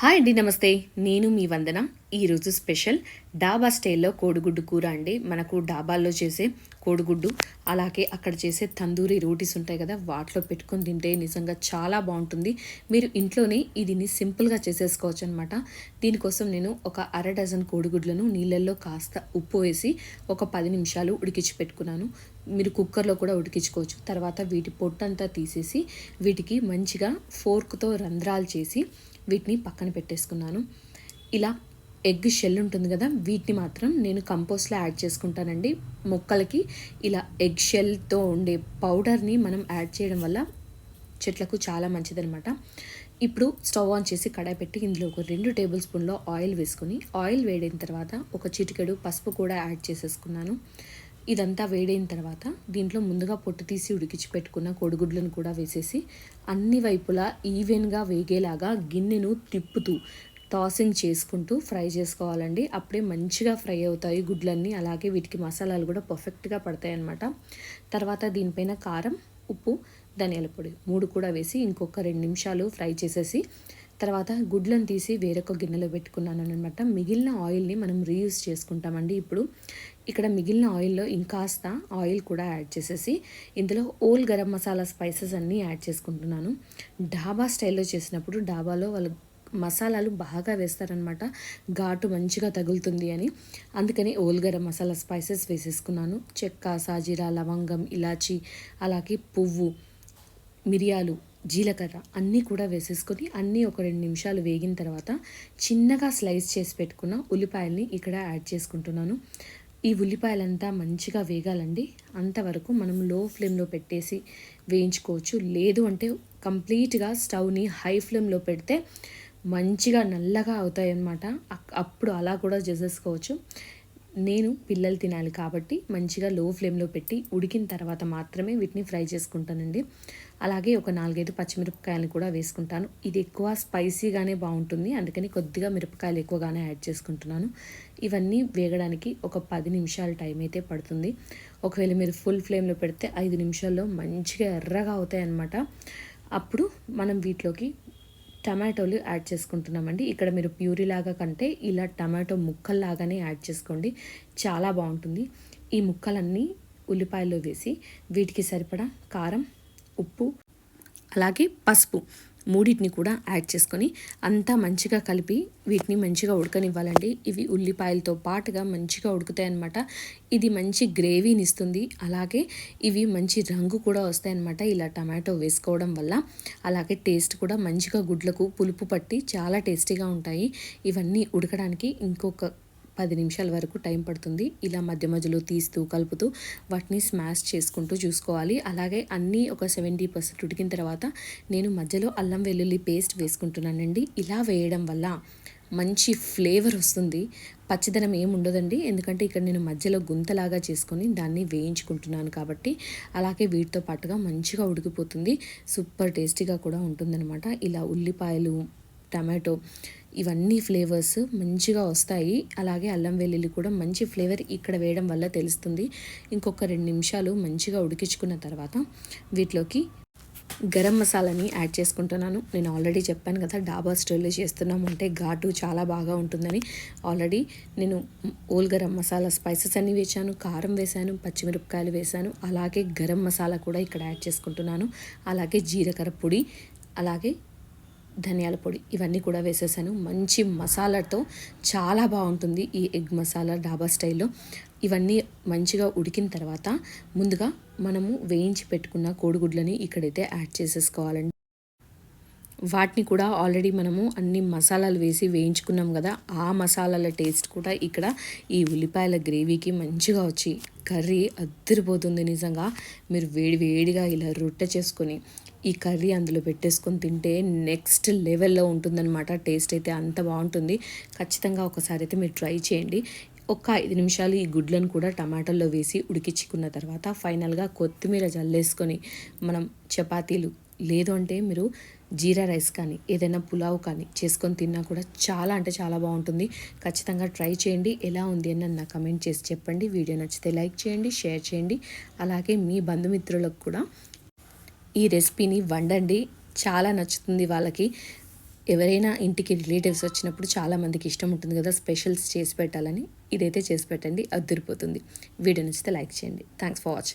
Hi అండి, నమస్తే. నేను మీ వందన. ఈరోజు స్పెషల్ డాబా స్టైల్లో కోడిగుడ్డు కూర అండి. మనకు డాబాల్లో చేసే కోడిగుడ్డు, అలాగే అక్కడ చేసే తందూరి రోటీస్ ఉంటాయి కదా, వాటిలో పెట్టుకొని తింటే నిజంగా చాలా బాగుంటుంది. మీరు ఇంట్లోనే దీన్ని సింపుల్గా చేసేసుకోవచ్చు అనమాట. దీనికోసం నేను ఒక అర డజన్ కోడిగుడ్లను నీళ్ళల్లో కాస్త ఉప్పు వేసి ఒక 10 నిమిషాలు ఉడికించి పెట్టుకున్నాను. మీరు కుక్కర్లో కూడా ఉడికించుకోవచ్చు. తర్వాత వీటి పొట్టంతా తీసేసి వీటికి మంచిగా ఫోర్క్తో రంధ్రాలు చేసి వీటిని పక్కన పెట్టేసుకున్నాను. ఇలా ఎగ్ షెల్ ఉంటుంది కదా, వీటిని మాత్రం నేను కంపోస్ట్లో యాడ్ చేసుకుంటానండి. మొక్కలకి ఇలా ఎగ్ షెల్తో ఉండే పౌడర్ని మనం యాడ్ చేయడం వల్ల చెట్లకు చాలా మంచిదనమాట. ఇప్పుడు స్టవ్ ఆన్ చేసి కడాయి పెట్టి ఇందులో ఒక 2 టేబుల్ స్పూన్ల ఆయిల్ వేసుకుని, ఆయిల్ వేడైన తర్వాత ఒక చిటికెడు పసుపు కూడా యాడ్ చేసేసుకున్నాను. ఇదంతా వేడైన తర్వాత దీంట్లో ముందుగా పొట్టు తీసి ఉడికించి పెట్టుకున్న కోడిగుడ్లను కూడా వేసేసి అన్ని వైపులా ఈవెన్గా వేగేలాగా గిన్నెను తిప్పుతూ టాసింగ్ చేసుకుంటూ ఫ్రై చేసుకోవాలండి. అప్పుడే మంచిగా ఫ్రై అవుతాయి గుడ్లన్నీ. అలాగే వీటికి మసాలాలు కూడా పర్ఫెక్ట్గా పడతాయి అన్నమాట. తర్వాత దీనిపైన కారం, ఉప్పు, ధనియాల పొడి 3 కూడా వేసి ఇంకొక 2 నిమిషాలు ఫ్రై చేసేసి తర్వాత గుడ్లను తీసి వేరొక గిన్నెలో పెట్టుకున్నాను అనమాట. మిగిలిన ఆయిల్ని మనం రీయూజ్ చేసుకుంటామండి. ఇప్పుడు ఇక్కడ మిగిలిన ఆయిల్లో ఇంకాస్త ఆయిల్ కూడా యాడ్ చేసేసి ఇందులో ఓల్ గరం మసాలా స్పైసెస్ అన్నీ యాడ్ చేసుకుంటున్నాను. డాబా స్టైల్లో చేసినప్పుడు డాబాలో వాళ్ళు మసాలాలు బాగా వేస్తారనమాట, ఘాటు మంచిగా తగులుతుంది అని. అందుకని ఓల్ గరం మసాలా స్పైసెస్ వేసేసుకున్నాను. చెక్క, సాజీరా, లవంగం, ఇలాచి, అలాగే పువ్వు, మిరియాలు, జీలకర్ర అన్నీ కూడా వేసేసుకొని అన్నీ ఒక 2 నిమిషాలు వేగిన తర్వాత చిన్నగా స్లైస్ చేసి పెట్టుకున్న ఉల్లిపాయల్ని ఇక్కడ యాడ్ చేసుకుంటున్నాను. ఈ ఉల్లిపాయలంతా మంచిగా వేగాలండి. అంతవరకు మనం లో ఫ్లేమ్లో పెట్టేసి వేయించుకోవచ్చు. లేదు అంటే కంప్లీట్గా స్టవ్ని హై ఫ్లేమ్లో పెడితే మంచిగా నల్లగా అవుతాయి అన్నమాట. అప్పుడు అలా కూడా చేసేసుకోవచ్చు. నేను పిల్లలు తినాలి కాబట్టి మంచిగా లో ఫ్లేమ్లో పెట్టి ఉడికిన తర్వాత మాత్రమే వీటిని ఫ్రై చేసుకుంటానండి. అలాగే ఒక 4-5 పచ్చిమిరపకాయలు కూడా వేసుకుంటాను. ఇది ఎక్కువ స్పైసీగానే బాగుంటుంది, అందుకని కొద్దిగా మిరపకాయలు ఎక్కువగానే యాడ్ చేసుకుంటున్నాను. ఇవన్నీ వేగడానికి ఒక 10 నిమిషాల టైం అయితే పడుతుంది. ఒకవేళ మీరు ఫుల్ ఫ్లేమ్లో పెడితే 5 నిమిషాల్లో మంచిగా ఎర్రగా అవుతాయి అన్నమాట. అప్పుడు మనం వీటిలోకి టమాటోలు యాడ్ చేసుకుంటున్నామండి. ఇక్కడ మీరు ప్యూరీ లాగా కంటే ఇలా టమాటో ముక్కల్లాగానే యాడ్ చేసుకోండి, చాలా బాగుంటుంది. ఈ ముక్కలన్నీ ఉల్లిపాయల్లో వేసి వీటికి సరిపడా కారం, ఉప్పు, అలాగే పసుపు మూడింటిని కూడా యాడ్ చేసుకొని అంతా మంచిగా కలిపి వీటిని మంచిగా ఉడకనివ్వాలండి. ఇవి ఉల్లిపాయలతో పాటుగా మంచిగా ఉడుకుతాయి అన్నమాట. ఇది మంచి గ్రేవీని ఇస్తుంది. అలాగే ఇవి మంచి రంగు కూడా వస్తాయి అన్నమాట ఇలా టమాటో వేసుకోవడం వల్ల. అలాగే టేస్ట్ కూడా మంచిగా గుడ్లకు పులుపు పట్టి చాలా టేస్టీగా ఉంటాయి. ఇవన్నీ ఉడకడానికి ఇంకొక 10 నిమిషాల వరకు టైం పడుతుంది. ఇలా మధ్య మధ్యలో తీస్తూ కలుపుతూ వాటిని స్మాష్ చేసుకుంటూ చూసుకోవాలి. అలాగే అన్నీ ఒక 70% ఉడికిన తర్వాత నేను మధ్యలో అల్లం వెల్లుల్లి పేస్ట్ వేసుకుంటున్నానండి. ఇలా వేయడం వల్ల మంచి ఫ్లేవర్ వస్తుంది. పచ్చిదనం ఏమి ఉండదండి, ఎందుకంటే ఇక్కడ నేను మధ్యలో గుంతలాగా చేసుకొని దాన్ని వేయించుకుంటున్నాను కాబట్టి. అలాగే వీటితో పాటుగా మంచిగా ఉడికిపోతుంది, సూపర్ టేస్టీగా కూడా ఉంటుందన్నమాట. ఇలా ఉల్లిపాయలు, టమాటో ఇవన్నీ ఫ్లేవర్స్ మంచిగా వస్తాయి. అలాగే అల్లం వెల్లుల్లి కూడా మంచి ఫ్లేవర్ ఇక్కడ వేయడం వల్ల తెలుస్తుంది. ఇంకొక 2 నిమిషాలు మంచిగా ఉడికించుకున్న తర్వాత వీటిలోకి గరం మసాలాని యాడ్ చేసుకుంటున్నాను. నేను ఆల్రెడీ చెప్పాను కదా, డాబా స్టైల్లో చేస్తున్నాము అంటే ఘాటు చాలా బాగా ఉంటుందని. ఆల్రెడీ నేను ఓల్ గరం మసాలా స్పైసెస్ అన్నీ వేసాను, కారం వేసాను, పచ్చిమిరపకాయలు వేసాను, అలాగే గరం మసాలా కూడా ఇక్కడ యాడ్ చేసుకుంటున్నాను. అలాగే జీలకర్ర పొడి, అలాగే ధనియాల పొడి ఇవన్నీ కూడా వేసేసాను. మంచి మసాలాతో చాలా బాగుంటుంది ఈ ఎగ్ మసాలా డాబా స్టైల్లో. ఇవన్నీ మంచిగా ఉడికిన తర్వాత ముందుగా మనము వేయించి పెట్టుకున్న కోడిగుడ్లని ఇక్కడైతే యాడ్ చేసేసుకోవాలండి. వాటిని కూడా ఆల్రెడీ మనము అన్ని మసాలాలు వేసి వేయించుకున్నాం కదా, ఆ మసాలాల టేస్ట్ కూడా ఇక్కడ ఈ ఉల్లిపాయల గ్రేవీకి మంచిగా వచ్చి కర్రీ అద్దరిపోతుంది నిజంగా. మీరు వేడిగా ఇలా రొట్టె చేసుకొని ఈ కర్రీ అందులో పెట్టేసుకొని తింటే నెక్స్ట్ లెవెల్లో ఉంటుందన్నమాట. టేస్ట్ అయితే అంత బాగుంటుంది. ఖచ్చితంగా ఒకసారి అయితే మీరు ట్రై చేయండి. ఒక 5 నిమిషాలు ఈ గుడ్లను కూడా టమాటాల్లో వేసి ఉడికించుకున్న తర్వాత ఫైనల్గా కొత్తిమీర జల్లేసుకొని మనం చపాతీలు, లేదు అంటే మీరు జీరా రైస్ కానీ ఏదైనా పులావ్ కానీ చేసుకొని తిన్నా కూడా చాలా అంటే చాలా బాగుంటుంది. ఖచ్చితంగా ట్రై చేయండి. ఎలా ఉంది అని నా కమెంట్ చేసి చెప్పండి. వీడియో నచ్చితే లైక్ చేయండి, షేర్ చేయండి. అలాగే మీ బంధుమిత్రులకు కూడా ఈ రెసిపీని వండండి, చాలా నచ్చుతుంది వాళ్ళకి. ఎవరైనా ఇంటికి రిలేటివ్స్ వచ్చినప్పుడు చాలామందికి ఇష్టం ఉంటుంది కదా స్పెషల్స్ చేసి పెట్టాలని. ఇదైతే చేసి పెట్టండి, అదిరిపోతుంది. వీడియో నచ్చితే లైక్ చేయండి. Thanks for watching.